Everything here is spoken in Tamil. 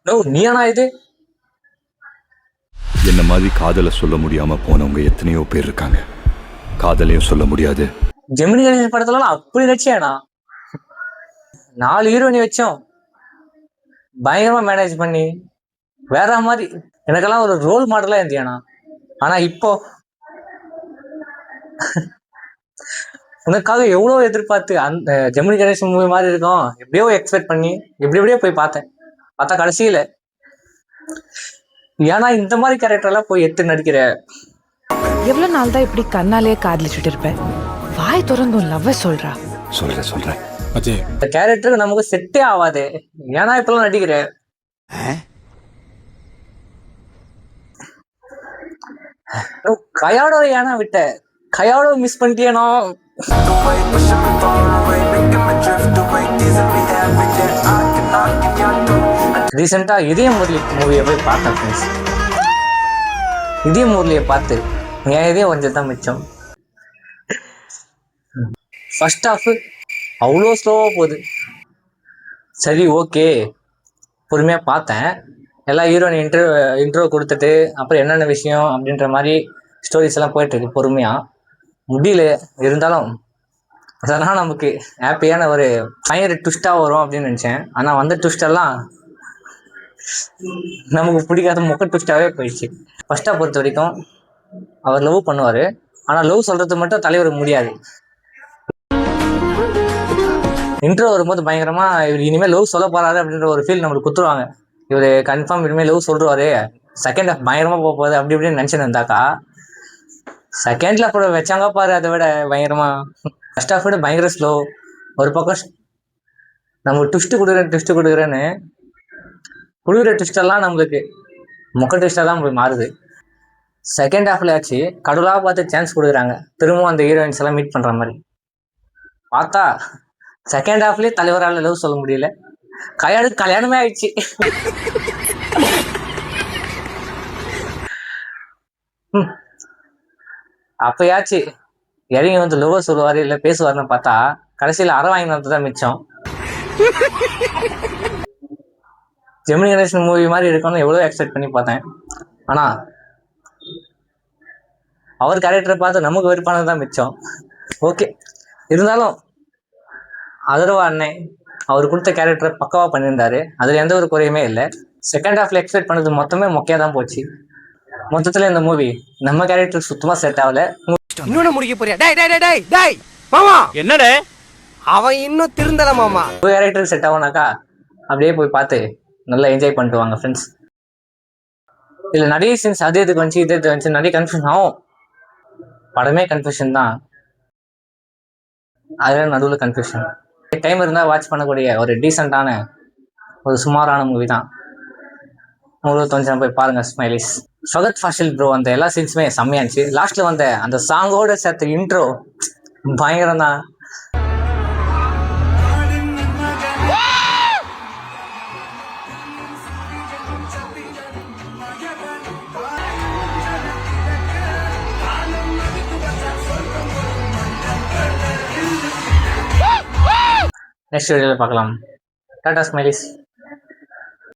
நோ நீயானா இது? என்ன மாதிரி காதலை சொல்ல முடியாம போனவங்க எத்தனையோ பேர் இருக்காங்க. காதலையும் சொல்ல முடியாது. ஜெமினி கணேசன் படத்துல அப்படி வச்சியானா? 4 ஹீரோயினி வச்சோம், பயங்கரமா மேனேஜ் பண்ணி வேற மாதிரி எனக்கெல்லாம் ஒரு ரோல் மாடலா இருந்தியானா. ஆனா இப்போ உனக்காக எவ்வளவு எதிர்பார்த்து அந்த ஜெமினி கணேசன் மூவி மாதிரி இருக்கும் எப்படியோ எக்ஸ்பெக்ட் பண்ணி எப்படியோ போய் பார்த்தேன். பார்த்தா கடைசியில ஏன்னா இந்த மாதிரி கேரக்டர் எல்லாம் போய் எடுத்து நடிக்கிற. எவ்வளவு நாள் தான் இப்படி கண்ணாலேயே காதலிச்சுட்டு இருப்பேன்? வாய் திறந்தும் லவ் சொல்றா. சொல்றேன் இந்த கேரக்டருக்கு நமக்கு செட்டே ஆகாது. ஏன்னா இப்பெல்லாம் நடிக்கிற கயாடோ ஏன்னா விட்ட கயாடோ மிஸ் பண்ணிட்டேனோ. ரீசெண்டா இதயம் முரளி மூவியை போய் பார்த்தேன் ஃப்ரெண்ட்ஸ். இதயம் முரளியை பார்த்து என் இதயம் கொஞ்சம் தான் மிச்சம். ஃபர்ஸ்ட் ஹாஃப் அவ்வளோ ஸ்லோவாக போகுது. சரி ஓகே பொறுமையாக பார்த்தேன். எல்லா ஹீரோயின் இன்ட்ரோ கொடுத்துட்டு அப்புறம் என்னென்ன விஷயம் அப்படின்ற மாதிரி ஸ்டோரிஸ் எல்லாம் போயிட்டு இருக்கு பொறுமையாக. முடியல இருந்தாலும் அதெல்லாம் நமக்கு ஹாப்பியான ஒரு ஃபைனல் ட்விஸ்டாக வரும் அப்படின்னு நினச்சேன். ஆனால் வந்த ட்விஸ்டெல்லாம் நமக்கு பிடிக்காத மொக்க ட்விஸ்டாகவே போயிடுச்சு. ஃபர்ஸ்ட்டாக பொறுத்த வரைக்கும் அவர் லவ் பண்ணுவார், ஆனால் லவ் சொல்கிறது மட்டும் தலைவர் முடியாது. இன்ட்ரோ வரும்போது பயங்கரமா இவர் இனிமேல் லவ் சொல்ல போறாரு அப்படின்ற ஒரு ஃபீல் நம்மளுக்கு குத்துருவாங்க. இவர் கன்ஃபார்ம் இனிமேல் லவ் சொல்றாரு, செகண்ட் ஹாஃப் பயங்கரமா போக போகுது அப்படி இப்படின்னு நினைச்சுன்னு இருந்தாக்கா செகண்ட்ல அப்புறம் வச்சாங்க பாரு அதை விட பயங்கரமா. ஃபர்ஸ்ட் ஹாஃப் விட பயங்கர ஸ்லோ. ஒரு பக்கம் நம்ம ட்விஸ்ட் கொடுக்குறேன்னு கொடுக்குற ட்விஸ்ட் எல்லாம் நம்மளுக்கு மொக்க ட்விஸ்டாக தான் போய் மாறுது. செகண்ட் ஹாஃப்ல ஆச்சு கடவுளாக பார்த்து சான்ஸ் கொடுக்குறாங்க, திரும்பவும் அந்த ஹீரோயின்ஸ் எல்லாம் மீட் பண்ற மாதிரி. பார்த்தா செகண்ட் ஹாஃப்லயே தலைவரால் லவ் சொல்ல முடியல, கல்யாணம் கல்யாணமே ஆயிடுச்சு. அப்பயாச்சு இறங்கி வந்து லவ் சொல்லுவாரு இல்ல பேசுவாருன்னு பார்த்தா கடைசியில அரை வாங்கி தான் மிச்சம். ஜெமினி கணேசன் மூவி மாதிரி இருக்கும்னு எவ்வளவு எக்ஸ்பெக்ட் பண்ணி பார்த்தேன். ஆனா அவர் கேரக்டரை பார்த்து நமக்கு வெறுப்பானது தான் மிச்சம். ஓகே இருந்தாலும் அதர்வா அண்ணன் அவர் கொடுத்த கேரக்டர் பக்காவா பண்ணியிருந்தாரு, அதுல எந்த ஒரு குறையுமே இல்லை. செகண்ட் ஹாஃப்ல எக்ஸ்பெக்ட் பண்ணது மொத்தமே மொக்கையா தான் போச்சு. மொத்தத்துல இந்த மூவி நம்ம கேரக்டர் சுத்தமா செட் ஆகல. இன்னொன்னு முடிக்க போறியா? டேய் டேய் டேய் டேய் மாமா என்னடே அவன் இன்னும் திருந்தல மாமா. ஒரு கேரக்டர் செட் ஆகும்னாக்கா அப்படியே போய் பார்த்து நல்லா என்ஜாய் பண்ணிட்டு வாங்க ஃப்ரெண்ட்ஸ். இதுல நிறைய சீன்ஸ் அது இதுக்கு வந்துச்சு இது வந்துச்சு நிறைய கன்ஃபியூஷன் ஆகும். படமே கன்ஃபியூஷன் தான், அதுல நடுவில் கன்ஃபியூஷன். டைம் இருந்தால் வாட்ச் பண்ணக்கூடிய ஒரு டீசெண்டான ஒரு சுமாரான மூவி தான். உங்களுக்கு கொஞ்சம் போய் பாருங்க. ஸ்மைலிஸ் ஃபகத் ஃபாசில் ப்ரோ அந்த எல்லா சீன்ஸுமே செம்மையாச்சு. லாஸ்ட்ல வந்த அந்த சாங்கோட சேர்த்த இன்ட்ரோ பயங்கரம் தான். நெக்ஸ்ட் வீடியோவில் பார்க்கலாம். டாடா ஸ்மைலிஸ்.